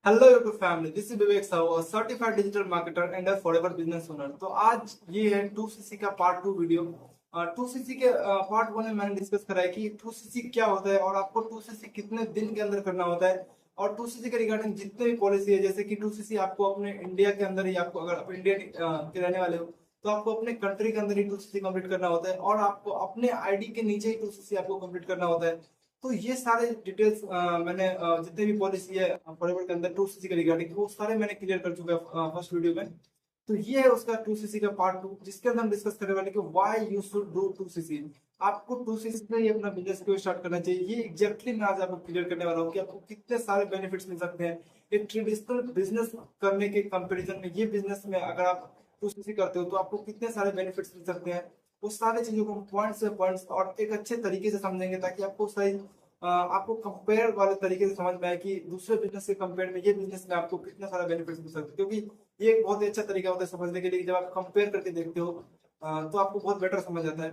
Hello YouTube family, this is Vivek Sahu, certified digital marketer and forever business owner. तो आज ये है 2cc का पार्ट 2 वीडियो। 2cc के पार्ट 1 में मैंने डिस्कस करा है कि 2cc क्या होता है और आपको 2cc कितने दिन के अंदर करना होता है। और 2cc के रिगार्डिंग जितने भी पॉलिसी है, जैसे कि 2cc आपको अपने इंडिया के अंदर ही, आपको अगर आप इंडिया के रहने वाले हो तो आपको अपने कंट्री के अंदर ही 2cc कंप्लीट करना होता है, और आपको अपने आईडी के नीचे ही 2cc आपको कंप्लीट करना होता है। तो ये सारे डिटेल्स मैंने जितने भी पॉलिसी है फॉरएवर के अंदर 2cc के रिगार्डिंग, वो सारे मैंने क्लियर कर चुका है फर्स्ट वीडियो में। तो ये है उसका 2cc का पार्ट 2, जिसके अंदर हम डिस्कस करने वाले कि why you should do 2cc। आपको 2cc से ही अपना बिजनेस क्यों स्टार्ट करना चाहिए, ये एग्जैक्टली मैं आज आपको क्लियर करने वाला हूँ कि आपको कितने सारे बेनिफिट्स मिल सकते हैं। एक ट्रेडिशनल बिजनेस करने के कंपैरिजन में ये बिजनेस में अगर आप 2cc करते हो तो आपको कितने सारे बेनिफिट्स मिल सकते हैं। उस सारे चीजों को पॉइंट्स से पॉइंट्स और एक अच्छे तरीके से समझेंगे, ताकि आपको सही आपको कंपेयर वाले तरीके से समझ में आए कि दूसरे बिजनेस के कंपेयर में ये बिजनेस में आपको कितना सारा बेनिफिट मिल सकता है। क्योंकि ये एक बहुत ही अच्छा तरीका होता है समझने के लिए, जब आप कंपेयर करके देखते हो तो आपको बहुत बेटर समझ आता है।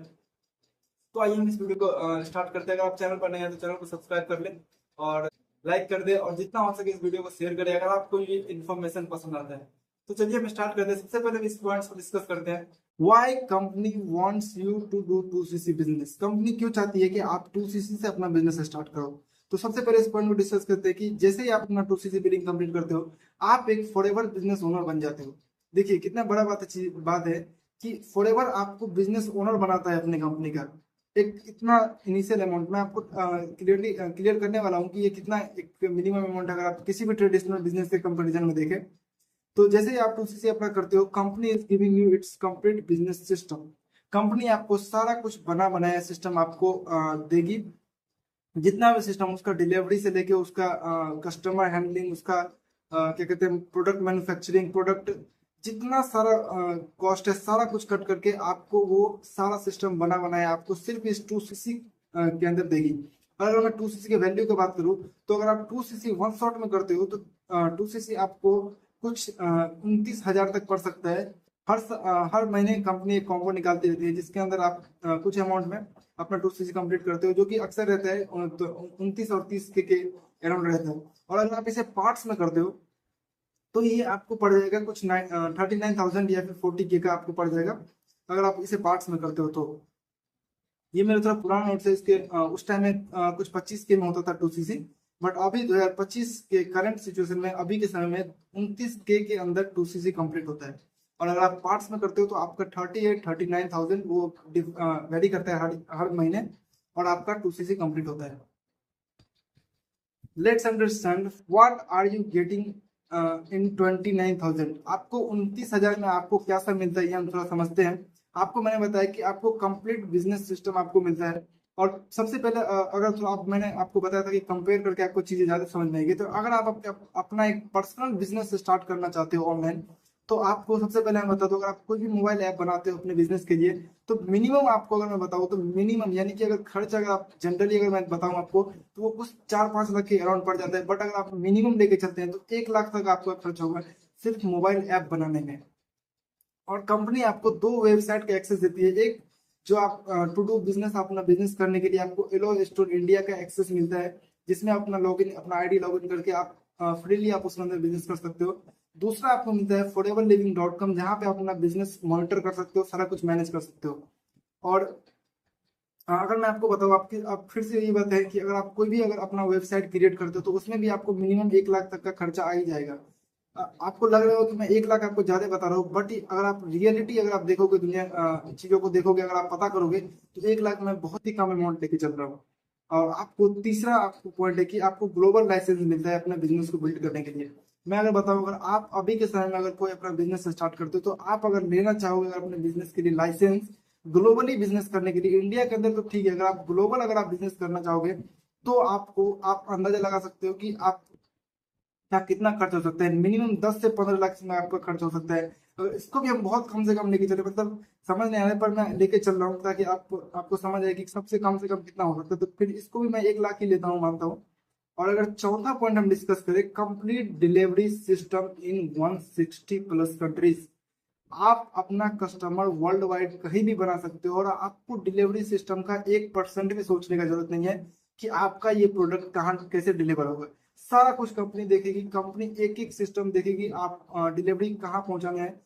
तो आइए हम इस वीडियो को स्टार्ट करते हैं। अगर आप चैनल पर नए हैं तो चैनल को सब्सक्राइब कर लें और लाइक कर दे, और जितना हो सके इस वीडियो को शेयर करें अगर आपको ये इन्फॉर्मेशन पसंद आता है। तो चलिए हम स्टार्ट करते हैं। सबसे पहले इस पॉइंट्स को डिस्कस करते हैं। Why company wants you to do 2cc business. Company क्यों चाहती है कि आप 2cc से अपना बिजनेस स्टार्ट करो। तो सबसे पहले इस पॉइंट को डिस्कस करते हैं कि जैसे ही आप अपना 2cc बिलिंग कंप्लीट करते हो, आप एक फॉरएवर बिजनेस ओनर बन जाते हो। देखिए कितना बड़ा बात है कि फॉरएवर आपको बिजनेस ओनर बनाता है अपनी कंपनी का। एक इतना इनिशियल अमाउंट मैं आपको क्लियर करने वाला हूँ कि ये कितना एक मिनिमम अमाउंट है अगर आप किसी भी ट्रेडिशनल बिजनेस के कंपैरिजन में देखें। तो जैसे ही आप 2cc अपना करते हो, company is giving you it's complete business system. Company आपको सारा कुछ बना बनाया सिस्टम आपको देगी। जितना भी सिस्टम, उसका डिलीवरी से लेके उसका कस्टमर हैंडलिंग, उसका क्या कहते हैं प्रोडक्ट मैन्युफैक्चरिंग, प्रोडक्ट जितना सारा कॉस्ट है, सारा कुछ कट करके आपको वो सारा सिस्टम बना बनाया आपको सिर्फ इस 2cc के अंदर देगी। और अगर मैं 2cc के वैल्यू की बात करूँ, तो अगर आप 2cc वन शॉट में करते हो तो 2cc आपको कुछ 29,000 तक पड़ सकता है। हर महीने कंपनी एक कॉम्बो निकालती रहती है, जिसके अंदर आप कुछ अमाउंट में अपना 2cc कंप्लीट करते हो, जो कि अक्सर रहता है 29 और 30 के अराउंड रहता है। और अगर आप इसे पार्ट्स में करते हो तो ये आपको पड़ जाएगा कुछ 39,000 या फिर 40K का आपको पड़ जाएगा, अगर आप इसे पार्ट्स में करते हो तो। ये मेरा थोड़ा पुराना नोट्स है इसके। उस टाइम में कुछ 25K में होता था 2cc, बट अभी 2025 के करंट सिचुएशन में, अभी के समय में 29K के अंदर 2cc कंप्लीट होता है। और अगर आप पार्ट्स में करते हो तो आपका 38-39,000 वो वेरी करता है हर महीने, और आपका 2cc कंप्लीट होता है। Let's understand what are you getting in 29,000। आपको 29,000 में आपको क्या सब मिलता है, ये हम थोड़ा समझते हैं। आपको मैंने बताया कि आपको कंप्लीट बिजनेस सिस्टम आपको मिलता है। और सबसे पहले अगर थोड़ा मैंने आपको बताया था कि कंपेयर करके आपको चीजें ज्यादा समझ में आएगी। तो अगर आप अपना एक पर्सनल बिजनेस स्टार्ट करना चाहते हो ऑनलाइन, तो आपको सबसे पहले मैं बता दूं, अगर आप कोई भी मोबाइल ऐप बनाते हो अपने बिजनेस के लिए, तो मिनिमम आपको अगर मैं बताऊं तो मिनिमम यानी कि अगर खर्च, अगर आप जनरली अगर मैं बताऊं आपको, तो वो कुछ 4-5 लाख के अराउंड पड़ जाता है। बट अगर आप मिनिमम लेके चलते हैं तो 1 लाख तक आपका खर्च होगा सिर्फ मोबाइल ऐप बनाने में। और कंपनी आपको 2 वेबसाइट का एक्सेस देती है। एक जो आप टू डू बिजनेस, अपना बिजनेस करने के लिए आपको एलो स्टोर इंडिया का एक्सेस मिलता है, जिसमें अपना लॉगिन, अपना आईडी लॉगिन करके आप फ्रीली आप उसके अंदर बिजनेस कर सकते हो। दूसरा आपको मिलता है foreverliving.com, जहाँ पे आप अपना बिजनेस मॉनिटर कर सकते हो, सारा कुछ मैनेज कर सकते हो। और अगर मैं आपको बताऊँ, आपकी आप फिर से यही बात है कि अगर आप कोई भी अगर अपना वेबसाइट क्रिएट करते हो तो उसमें भी आपको मिनिमम 1 लाख तक का खर्चा आ ही जाएगा। आपको लग रहा हो कि मैं 1 लाख आपको ज्यादा बता रहा हूँ, बट अगर आप रियलिटी अगर आप देखोगे, दुनिया चीजों को देखोगे, अगर आप पता करोगे, तो 1 लाख में बहुत ही कम अमाउंट लेके चल रहा हूँ। और आपको तीसरा आपको पॉइंट है कि आपको ग्लोबल लाइसेंस मिलता है अपने बिजनेस को बिल्ड करने के लिए। मैं अगर बताऊं, अगर आप अभी के समय में अगर कोई अपना बिजनेस स्टार्ट करते हो, तो आप अगर लेना चाहोगे अगर अपने बिजनेस के लिए लाइसेंस, ग्लोबली बिजनेस करने के लिए, इंडिया के अंदर तो ठीक है, अगर आप ग्लोबल अगर आप बिजनेस करना चाहोगे, तो आपको आप अंदाजा लगा सकते हो कि आप क्या कितना खर्च हो सकता है। मिनिमम 10 से 15 लाख में आपका खर्च हो सकता है। तो इसको भी हम बहुत कम से कम लेके चले, मतलब समझ नहीं आने पर मैं लेके चल रहा हूँ, ताकि आपको समझ आए कि सबसे कम से कम कितना हो सकता है। तो फिर इसको भी मैं 1 लाख ही लेता हूँ, मानता हूँ। और अगर चौथा पॉइंट हम डिस्कस करें, complete delivery system in 160+ countries. आप अपना कस्टमर वर्ल्ड वाइड कहीं भी बना सकते हो, और आपको डिलीवरी सिस्टम का 1% भी सोचने का जरूरत नहीं है कि आपका ये प्रोडक्ट कहाँ कैसे डिलीवर होगा। सारा कुछ कंपनी देखेगी, कंपनी एक एक सिस्टम देखेगी, आप डिलीवरी कहाँ पहुंचाना है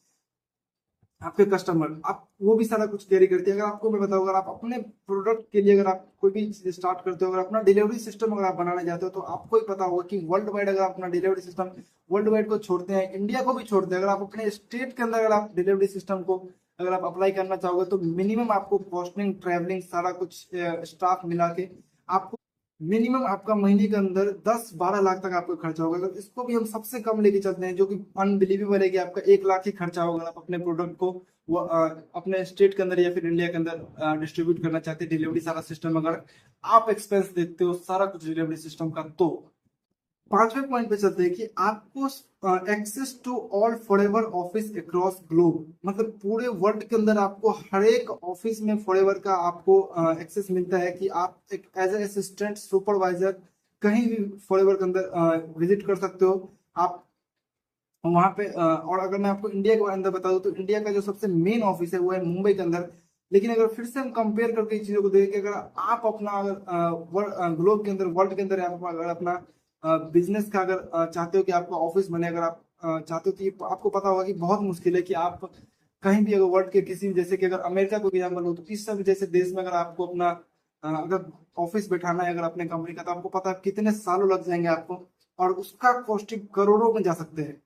आपके कस्टमर, आप वो भी सारा कुछ कैरी करती है। अगर आपको मैं बताऊँ, अगर आप अपने प्रोडक्ट के लिए अगर आप कोई भी चीज स्टार्ट करते हो, अगर अपना डिलीवरी सिस्टम अगर आप बनाना चाहते हो, तो आपको ही पता होगा कि वर्ल्ड वाइड अगर आप अपना डिलीवरी सिस्टम, वर्ल्ड वाइड को छोड़ते हैं, इंडिया को भी छोड़ते हैं, अगर आप अपने स्टेट के अंदर अगर आप डिलीवरी सिस्टम को अगर आप अप्लाई करना चाहोगे, तो मिनिमम आपको कॉस्टिंग, ट्रैवलिंग, सारा कुछ स्टाफ मिला के आपको मिनिमम आपका महीने के अंदर 10-12 लाख तक आपका खर्चा होगा। अगर इसको भी हम सबसे कम लेके चलते हैं, जो कि अनबिलीवेबल है कि आपका 1 लाख ही खर्चा होगा, आप अपने प्रोडक्ट को वो अपने स्टेट के अंदर या फिर इंडिया के अंदर डिस्ट्रीब्यूट करना चाहते हैं, डिलीवरी सारा सिस्टम अगर आप एक्सपेंस देते हो सारा कुछ डिलीवरी सिस्टम का, तो पांचवें पॉइंट पे चलते हैं कि आपको access to all forever office across globe, मतलब पूरे वर्ल्ड के अंदर आपको हर एक ऑफिस में फॉरएवर का आपको एक्सेस मिलता है कि आप एक एज ए असिस्टेंट, सुपरवाइजर कहीं भी फॉरएवर के अंदर विजिट कर सकते हो आप वहां पे। और अगर मैं आपको इंडिया के अंदर बता दूं, तो इंडिया का जो सबसे मेन ऑफिस है वो है मुंबई के अंदर। लेकिन अगर फिर से हम कंपेयर करके इस चीजों को देखें, अगर आप अपना अगर ग्लोब के अंदर, वर्ल्ड के अंदर आप अगर अपना बिजनेस का अगर चाहते हो कि आपका ऑफिस बने, अगर आप चाहते हो, तो ये आपको पता होगा कि बहुत मुश्किल है कि आप कहीं भी अगर वर्ल्ड के किसी भी, जैसे कि अगर अमेरिका को एग्जाम्पल हो, तो इस सब जैसे देश में अगर आपको अपना अगर ऑफिस बैठाना है अगर अपने कंपनी का, तो आपको पता है कितने सालों लग जाएंगे आपको, और उसका कॉस्टिंग करोड़ों में जा सकते हैं।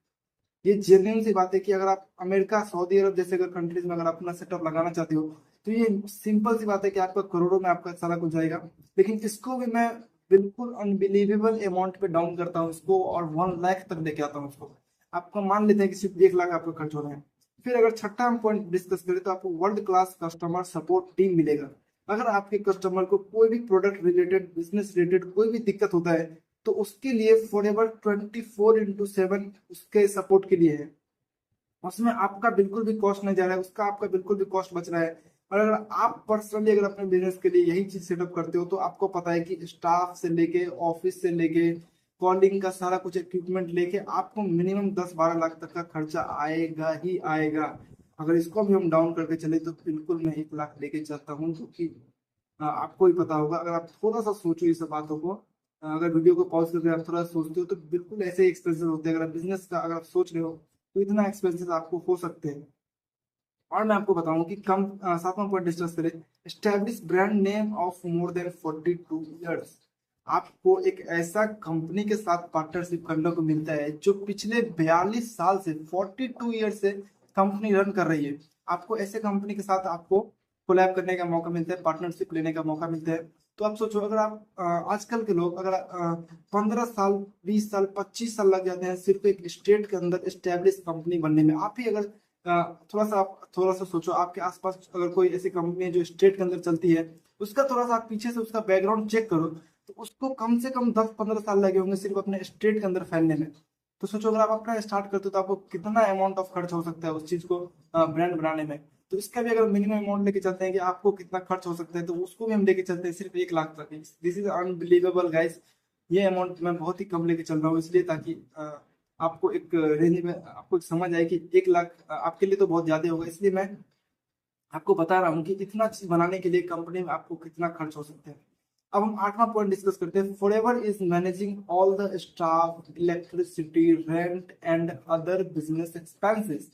ये जेन्युइन सी बात है कि अगर आप अमेरिका, सऊदी अरब जैसे अगर कंट्रीज में अगर अपना सेटअप लगाना चाहते हो, तो ये सिंपल सी बात है कि आपका करोड़ों में आपका सारा कुछ जाएगा। लेकिन इसको भी मैं बिल्कुल अनबिलीवेबल अमाउंट पे डाउन करता हूँ इसको, और 1 लाख तक लेके आता हूँ इसको। आपको मान लेते हैं कि सिर्फ 1 लाख आपका खर्च हो रहा है। फिर अगर छठा हम पॉइंट डिस्कस करें, तो आपको world class customer support team मिलेगा। अगर आपके कस्टमर को कोई भी प्रोडक्ट रिलेटेड, बिजनेस रिलेटेड कोई भी दिक्कत होता है, तो उसके लिए फॉरएवर 24x7 उसके सपोर्ट के लिए है। उसमें आपका बिल्कुल भी कॉस्ट नहीं जा रहा है, उसका आपका बिल्कुल भी कॉस्ट बच रहा है। और अगर आप पर्सनली अगर अपने बिजनेस के लिए यही चीज सेटअप करते हो, तो आपको पता है कि स्टाफ से लेके, ऑफिस से लेके, कॉलिंग का सारा कुछ इक्विपमेंट लेके आपको मिनिमम 10-12 लाख तक का खर्चा आएगा ही आएगा। अगर इसको भी हम डाउन करके चले, तो बिल्कुल मैं 1 लाख लेके चलता हूँ, क्योंकि आपको ही पता होगा, अगर आप थोड़ा सा सोचो ये सब बातों को, अगर वीडियो को पॉज करके आप थोड़ा सोचते हो, तो बिल्कुल ऐसे ही एक्सपेंसेस होते हैं। अगर बिजनेस का अगर आप सोच रहे हो, तो इतना एक्सपेंसेस आपको हो सकते हैं। और मैं आपको बताऊं कि कम, सातवां पॉइंट डिस्कस करें, establish brand name of more than 42 years. आपको एक ऐसा कंपनी के साथ पार्टनरशिप करने को मिलता है जो पिछले 42 साल से, 42 ईयर से कंपनी रन कर रही है। आपको ऐसे कंपनी के साथ आपको कोलैब करने का मौका मिलता है, पार्टनरशिप लेने का मौका मिलता है। तो आप सोचो, अगर आप आजकल के लोग अगर 15 साल, 20 साल, 25 साल लग जाते हैं सिर्फ एक स्टेट के अंदर स्टेब्लिश कंपनी बनने में। आप ही अगर थोड़ा सा सोचो, आपके आसपास अगर कोई ऐसी कंपनी है जो स्टेट के अंदर चलती है, उसका थोड़ा सा आप पीछे से उसका बैकग्राउंड चेक करो, तो उसको कम से कम 10-15 साल लगे होंगे सिर्फ अपने स्टेट के अंदर फैलने में। तो सोचो, अगर आप अपना स्टार्ट करते हो, तो आपको कितना अमाउंट ऑफ खर्च हो सकता है उस चीज को ब्रांड बनाने में। तो इसका भी अगर मिनिमम अमाउंट लेके चलते हैं कि आपको कितना खर्च हो सकता है, तो उसको भी हम लेके चलते हैं सिर्फ 1 लाख तक। This is unbelievable guys. ये अमाउंट मैं बहुत ही कम लेके चल रहा हूँ, इसलिए ताकि आपको एक रेंज में आपको एक समझ आए कि 1 लाख आपके लिए तो बहुत ज्यादा होगा, इसलिए मैं आपको बता रहा हूँ कि इतना चीज बनाने के लिए कंपनी में आपको कितना खर्च हो सकता है। अब हम आठवां पॉइंट डिस्कस करते हैं, forever is managing all the staff, electricity, rent and other business expenses.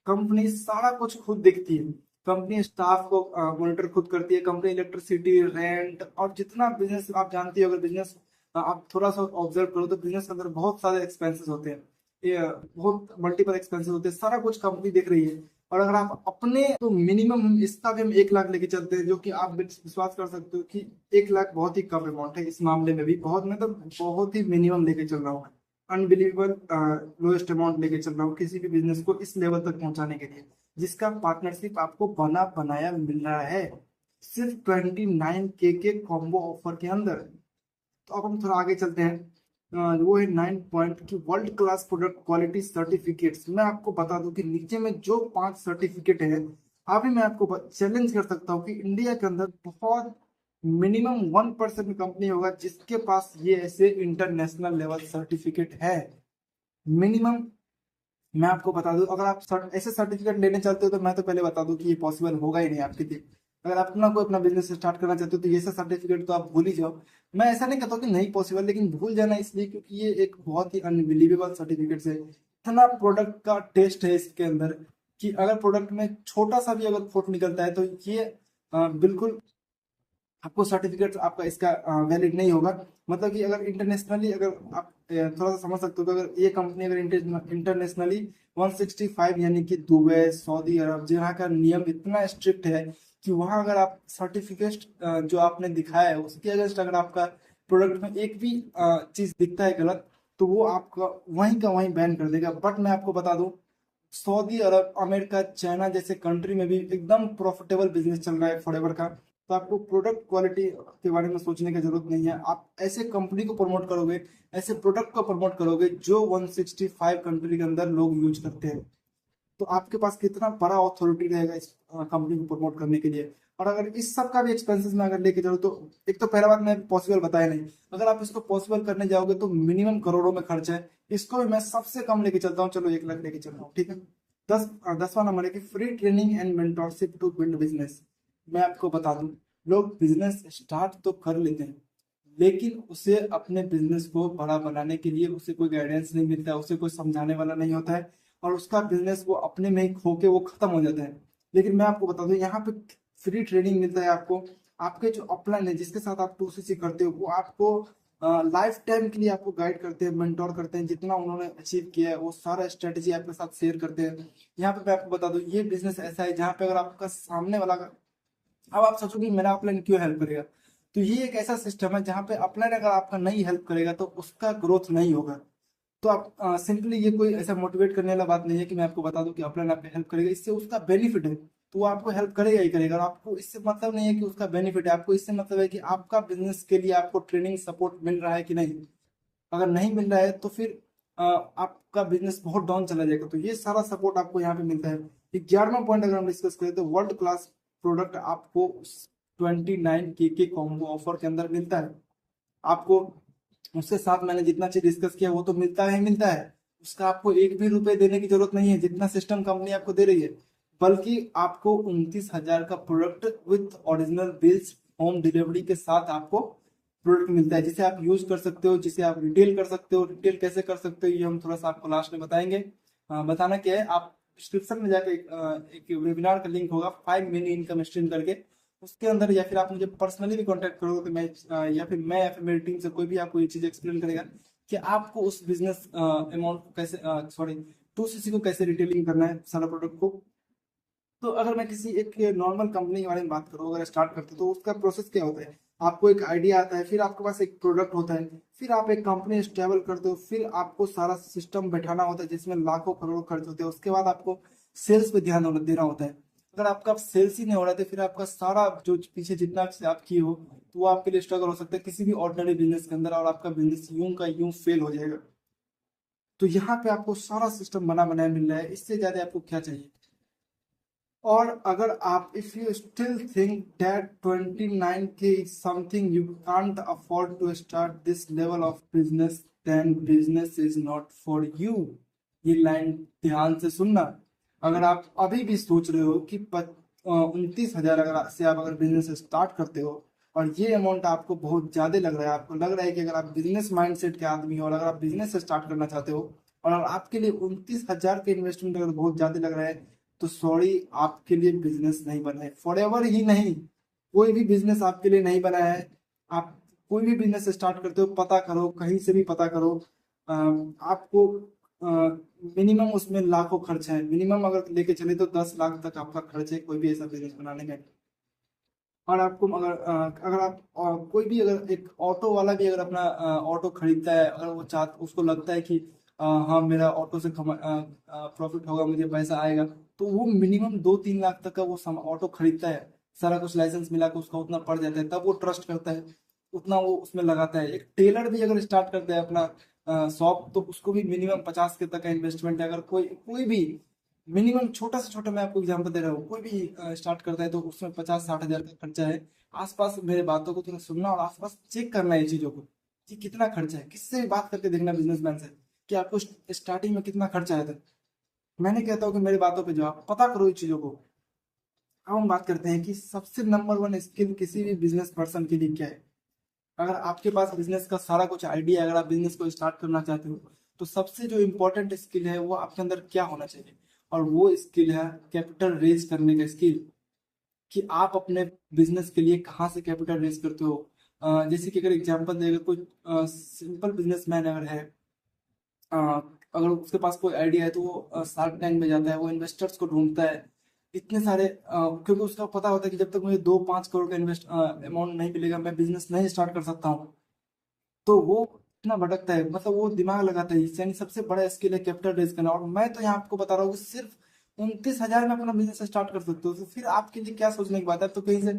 Company सारा कुछ खुद देखती है, कंपनी स्टाफ को मॉनिटर खुद करती है, कंपनी इलेक्ट्रिसिटी, रेंट और जितना बिजनेस आप जानती हो। अगर बिजनेस आप थोड़ा सा ऑब्जर्व करो, तो बिजनेस के अंदर बहुत सारे एक्सपेंसेस होते हैं, ये बहुत मल्टीपल एक्सपेंसेस होते हैं, सारा कुछ कंपनी देख रही है। और अगर आप अपने, तो मिनिमम इसका भी हम 1 लाख लेके चलते हैं, जो कि आप विश्वास कर सकते हो कि 1 लाख बहुत ही कम अमाउंट है इस मामले में भी, बहुत मतलब बहुत ही मिनिमम लेके चल रहा हूँ, अनबिलीवेबल लोएस्ट अमाउंट लेके चल रहा हूँ किसी भी बिजनेस को इस लेवल तक पहुंचाने के लिए, जिसका पार्टनरशिप आपको बना बनाया मिल रहा है सिर्फ 29K के कॉम्बो ऑफर के अंदर। तो अब हम थोड़ा आगे चलते हैं, वो है 9 पॉइंट की world class product quality certificates. मैं आपको बता दूं कि नीचे में जो 5 सर्टिफिकेट है, अभी मैं आपको चैलेंज कर सकता हूँ कि इंडिया के अंदर बहुत मिनिमम 1% कंपनी होगा जिसके पास ये ऐसे इंटरनेशनल लेवल सर्टिफिकेट है। मिनिमम मैं आपको बता दूं, अगर आप ऐसे सर्टिफिकेट लेने चाहते हो, तो मैं तो पहले बता दूं कि ये पॉसिबल होगा ही नहीं आपके लिए। अगर आप अपना कोई अपना बिजनेस स्टार्ट करना चाहते हो तो ये सब सर्टिफिकेट तो आप भूल ही जाओ। मैं ऐसा नहीं कहता हूँ कि नहीं पॉसिबल, लेकिन भूल जाना इसलिए क्योंकि ये एक बहुत ही अनबिलीवेबल सर्टिफिकेट है। इतना प्रोडक्ट का टेस्ट है इसके अंदर कि अगर प्रोडक्ट में छोटा सा भी अगर फॉल्ट निकलता है तो ये बिल्कुल आपको सर्टिफिकेट आपका इसका वैलिड नहीं होगा। मतलब कि अगर इंटरनेशनली अगर आप थोड़ा सा समझ सकते हो तो अगर ये कंपनी अगर इंटरनेशनली 165 यानी कि दुबई सऊदी अरब जहाँ का नियम इतना स्ट्रिक्ट है कि वहाँ अगर आप सर्टिफिकेट जो आपने दिखाया है उसके अगेंस्ट अगर आपका प्रोडक्ट में एक भी चीज दिखता है गलत तो वो आपका वहीं का वहीं बैन कर देगा। बट मैं आपको बता दूं सऊदी अरब अमेरिका चाइना जैसे कंट्री में भी एकदम प्रॉफिटेबल बिजनेस चल रहा है फॉरएवर का। तो आपको प्रोडक्ट क्वालिटी के बारे में सोचने की जरूरत नहीं है। आप ऐसे कंपनी को प्रमोट करोगे, ऐसे प्रोडक्ट को प्रमोट करोगे जो 165 कंट्री के अंदर लोग यूज करते हैं, तो आपके पास कितना बड़ा अथॉरिटी रहेगा इस कंपनी को प्रमोट करने के लिए। और अगर इस सब का भी एक्सपेंसेस में अगर लेके चलो तो एक तो पहला बात मैं पॉसिबल बताया नहीं, अगर आप इसको पॉसिबल करने जाओगे तो मिनिमम करोड़ों में खर्चा है। इसको भी मैं सबसे कम लेके चलता हूँ, चलो 1 लाख लेके चल रहा हूँ, ठीक है। 10वां नंबर है कि free training and mentorship to build business. मैं आपको बता दूं लोग बिजनेस स्टार्ट तो कर लेते हैं लेकिन उसे अपने बिजनेस को बड़ा बनाने के लिए उसे कोई गाइडेंस नहीं मिलता है, उसे कोई समझाने वाला नहीं होता है और उसका बिजनेस वो अपने में ही खो के वो खत्म हो जाता है। लेकिन मैं आपको बता दूं यहाँ पे फ्री ट्रेनिंग मिलता है आपको। आपके जो अपलाइन है जिसके साथ आप 2cc करते हो वो आपको लाइफ टाइम के लिए आपको गाइड करते हैं, मेंटोर करते हैं, जितना उन्होंने अचीव किया है वो सारा स्ट्रेटेजी आपके साथ शेयर करते हैं। यहाँ पे मैं आपको बता दूं ये बिजनेस ऐसा है जहाँ पे अगर आपका सामने वाला, अब आप सोचोगे मेरा अपलाइन क्यों हेल्प करेगा, तो ये एक ऐसा सिस्टम है जहाँ पे अपलाइन अगर आपका नहीं हेल्प करेगा तो उसका ग्रोथ नहीं होगा। तो आप सिंपली ये कोई ऐसा मोटिवेट करने वाला बात नहीं है कि मैं आपको बता दूं कि अपलाइन आपको हेल्प करेगा, इससे उसका बेनिफिट है तो वो आपको हेल्प करेगा ही करेगा। और आपको इससे मतलब नहीं है कि उसका बेनिफिट है, आपको इससे मतलब है कि आपका बिजनेस के लिए आपको ट्रेनिंग सपोर्ट मिल रहा है कि नहीं। अगर नहीं मिल रहा है तो फिर आपका बिजनेस बहुत डाउन चला जाएगा। तो ये सारा सपोर्ट आपको यहाँ पे मिलता है। 11वां पॉइंट अगर हम डिस्कस करें तो वर्ल्ड क्लास प्रोडक्ट आपको 29K के कॉम्बो ऑफर के अंदर मिलता है। आपको उसके साथ मैंने जितना चीज डिस्कस किया वो तो मिलता है ही मिलता है। उसका आपको एक भी रुपए देने की जरूरत नहीं है जितना सिस्टम कंपनी आपको दे रही है, बल्कि आपको 29,000 का product with original bills home delivery के साथ आपको प्रोडक्ट मिलता है जिसे आप यूज कर सकते हो, जिसे आप रिटेल कर सकते हो। रिटेल कैसे कर सकते हो ये हम थोड़ा सा आपको लास्ट में बताएंगे। बताना क्या है, आप डिस्क्रिप्शन में जाके एक वेबिनार का लिंक होगा 5 मिनी इनकम स्ट्रीम करके, उसके अंदर या फिर आप मुझे पर्सनली भी कांटेक्ट करोगे तो मैं या फिर मेरी टीम से कोई भी आपको ये चीज एक्सप्लेन करेगा कि आपको उस बिजनेस अमाउंट को कैसे, सॉरी 2cc को कैसे रिटेलिंग करना है सारा प्रोडक्ट को। तो अगर मैं किसी एक नॉर्मल कंपनी के बारे में बात करूँ, अगर स्टार्ट करते तो उसका प्रोसेस क्या होता है, आपको एक आइडिया आता है, फिर आपके पास एक प्रोडक्ट होता है, फिर आप एक कंपनी स्टेबल करते हो, फिर आपको सारा सिस्टम बैठाना होता है जिसमें लाखों करोड़ों खर्च होते हैं। उसके बाद आपको सेल्स पे देना होता है। अगर आपका सेल्स ही नहीं हो रहा है तो फिर आपका सारा जो पीछे जितना से आप किए हो तो वो आपके लिए स्ट्रगल हो सकता है किसी भी ऑर्डिनरी बिजनेस के अंदर, और आपका बिजनेस यूं का यूं फेल हो जाएगा। तो यहाँ पे आपको सारा सिस्टम बना बनाया मिल रहा है, इससे ज्यादा आपको क्या चाहिए। और अगर आप if you still think that 29K is something you can't afford to start this level of business then business is not for you. ये लाइन ध्यान से सुनना। अगर आप अभी भी सोच रहे हो कि 29,000 अगर से आप अगर बिजनेस स्टार्ट करते हो और ये अमाउंट आपको बहुत ज्यादा लग रहा है, आपको लग रहा है कि अगर आप बिजनेस माइंडसेट के आदमी हो और अगर आप बिजनेस स्टार्ट करना चाहते हो और अगर आपके लिए 29,000 के इन्वेस्टमेंट अगर बहुत ज्यादा लग रहा है तो सॉरी, आपके लिए बिजनेस नहीं बना है। फॉरएवर ही नहीं, कोई भी बिजनेस आपके लिए नहीं बना है। आप कोई भी बिजनेस स्टार्ट करते हो पता करो, कहीं से भी पता करो। आपको मिनिमम उसमें लाखों खर्च है, मिनिमम अगर लेके चले तो 10 लाख तक आपका खर्च है कोई भी ऐसा बिजनेस बनाने का। और आपको अगर आप कोई भी अगर एक ऑटो वाला भी अगर अपना ऑटो खरीदता है, अगर वो चाह उसको लगता है कि हाँ मेरा ऑटो से प्रॉफिट होगा, मुझे पैसा आएगा, तो वो मिनिमम 2-3 लाख तक का वो ऑटो खरीदता है। सारा कुछ लाइसेंस मिला के उसका उतना पड़ जाता है, तब वो ट्रस्ट करता है, उतना वो उसमें लगाता है। एक टेलर भी अगर स्टार्ट करता है अपना शॉप तो उसको भी मिनिमम 50 के तक का इन्वेस्टमेंट है। अगर कोई कोई भी मिनिमम छोटा से छोटा, मैं आपको एग्जांपल दे रहा हूँ, कोई भी स्टार्ट करता है तो उसमें 50-60 हजार का खर्चा है। आसपास मेरे बातों को थोड़ा सुनना और आसपास चेक करना है ये चीजों को कि कितना खर्चा है, किससे भी बात करके देखना बिजनेसमैन से कि आपको स्टार्टिंग में कितना खर्चा आया था। मैंने कहता हूँ कि मेरी बातों पे जाओ, पता करो ये चीजों को। अब हम बात करते हैं कि सबसे नंबर वन स्किल किसी भी बिजनेस पर्सन के लिए क्या है। अगर आपके पास बिजनेस का सारा कुछ आइडिया है, अगर आप बिजनेस को स्टार्ट करना चाहते हो, तो सबसे जो इम्पोर्टेंट स्किल है वो आपके अंदर क्या होना चाहिए, और वो स्किल है कैपिटल रेज करने का स्किल। कि आप अपने बिजनेस के लिए कहाँ से कैपिटल रेज करते हो। जैसे कि अगर एग्जांपल देगा, कोई सिंपल बिजनेसमैन अगर है, अ, अगर उसके पास कोई आइडिया है तो वो शार्क टैंक में जाता है, वो इन्वेस्टर्स को ढूंढता है। इतने सारे क्योंकि उसका पता होता है कि जब तक मुझे 2-5 करोड़ का इन्वेस्ट अमाउंट नहीं मिलेगा, मैं बिजनेस नहीं स्टार्ट कर सकता हूँ। तो वो इतना भटकता है, मतलब वो दिमाग लगाता है। यानी सबसे बड़ा स्किल है कैपिटल रेज करना। और मैं तो यहाँ आपको बता रहा हूँ कि सिर्फ 29,000 में अपना बिजनेस स्टार्ट कर सकते हो। तो फिर आपके लिए क्या सोचने की बात है। तो कहीं से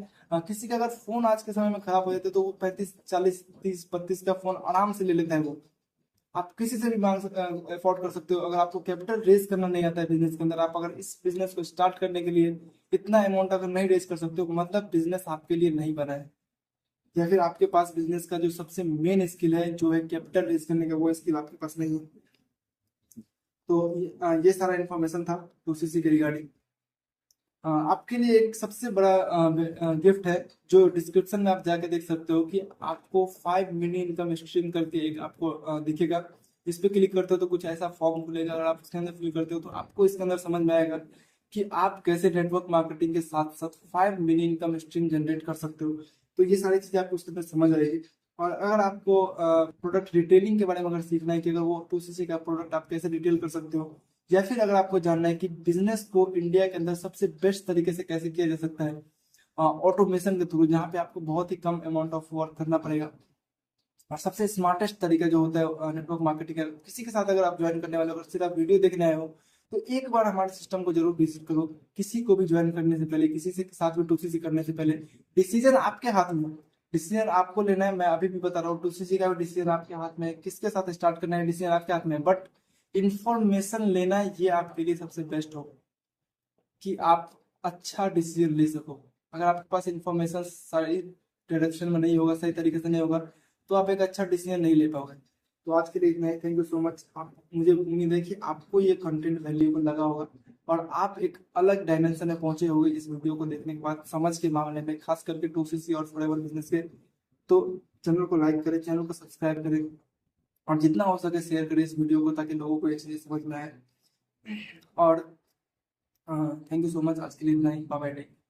किसी का अगर फोन आज के समय में खराब हो जाता है तो वो 35, 40, 30, 32 का फोन आराम से ले लेता है। वो आप किसी से भी मांग अफोर्ड कर सकते हो। अगर आपको कैपिटल रेज करना नहीं आता है बिजनेस के अंदर, आप अगर इस बिजनेस को स्टार्ट करने के लिए इतना अमाउंट अगर नहीं रेज कर सकते हो, मतलब बिजनेस आपके लिए नहीं बना है। या फिर आपके पास बिजनेस का जो सबसे मेन स्किल है, जो है कैपिटल रेज करने का, वो स्किल आपके पास नहीं है। तो ये सारा इन्फॉर्मेशन था 2CC के रिगार्डिंग। आपके लिए एक सबसे बड़ा गिफ्ट है, जो डिस्क्रिप्शन में आप जाके देख सकते हो कि आपको 5 मिनी इनकम स्ट्रीम करके एक आपको दिखेगा। इस पे क्लिक करते हो तो कुछ ऐसा फॉर्म खुलेगा। अगर आप इसके अंदर फिल करते हो तो आपको इसके अंदर समझ में आएगा कि आप कैसे नेटवर्क मार्केटिंग के साथ साथ 5 मिनी इनकम स्ट्रीम जनरेट कर सकते हो। तो ये सारी चीजें आपको उसके अंदर समझ आएगी। और अगर आपको प्रोडक्ट रिटेलिंग के बारे में अगर सीखना है कि अगर वो 2CC का प्रोडक्ट आप कैसे रिटेल कर सकते हो, या फिर अगर आपको जानना है कि बिजनेस को इंडिया के अंदर सबसे बेस्ट तरीके से कैसे किया जा सकता है ऑटोमेशन के थ्रू, जहाँ पे आपको बहुत ही कम अमाउंट ऑफ वर्क करना पड़ेगा, और सबसे स्मार्टेस्ट तरीका जो होता है नेटवर्क मार्केटिंग का, किसी के साथ अगर आप ज्वाइन करने वाले हो, अगर सिर्फ आप वीडियो देखने आए हो, तो एक बार हमारे सिस्टम को जरूर विजिट करो। किसी को भी ज्वाइन करने से पहले, किसी से साथ में 2CC करने से पहले, डिसीजन आपके हाथ में है। डिसीजन आपको लेना है। मैं अभी भी बता रहा हूँ, 2CC का भी डिसीजन आपके हाथ में है, किसके साथ स्टार्ट करना है डिसीजन आपके हाथ में है। बट इंफॉर्मेशन लेना, ये आपके लिए सबसे बेस्ट हो कि आप अच्छा डिसीजन ले सको। अगर आपके पास इंफॉर्मेशन सही डायरेक्शन में नहीं होगा, सही तरीके से नहीं होगा, तो आप एक अच्छा डिसीजन नहीं ले पाओगे। तो आज के लिए इतना ही। Thank you so much. आप, मुझे उम्मीद है कि आपको ये कंटेंट वैल्यूएबल लगा होगा, और आप एक अलग डायमेंशन में पहुंचे होंगे इस वीडियो को देखने के बाद, समझ के मामले में, खास करके 2CC और फॉरएवर बिजनेस के। तो चैनल को लाइक करें, चैनल को सब्सक्राइब करें, और जितना हो सके शेयर करें इस वीडियो को, ताकि लोगों को ये चीजें समझ में आए। और थैंक यू सो मच। आज के लिए इतना ही। Bye bye.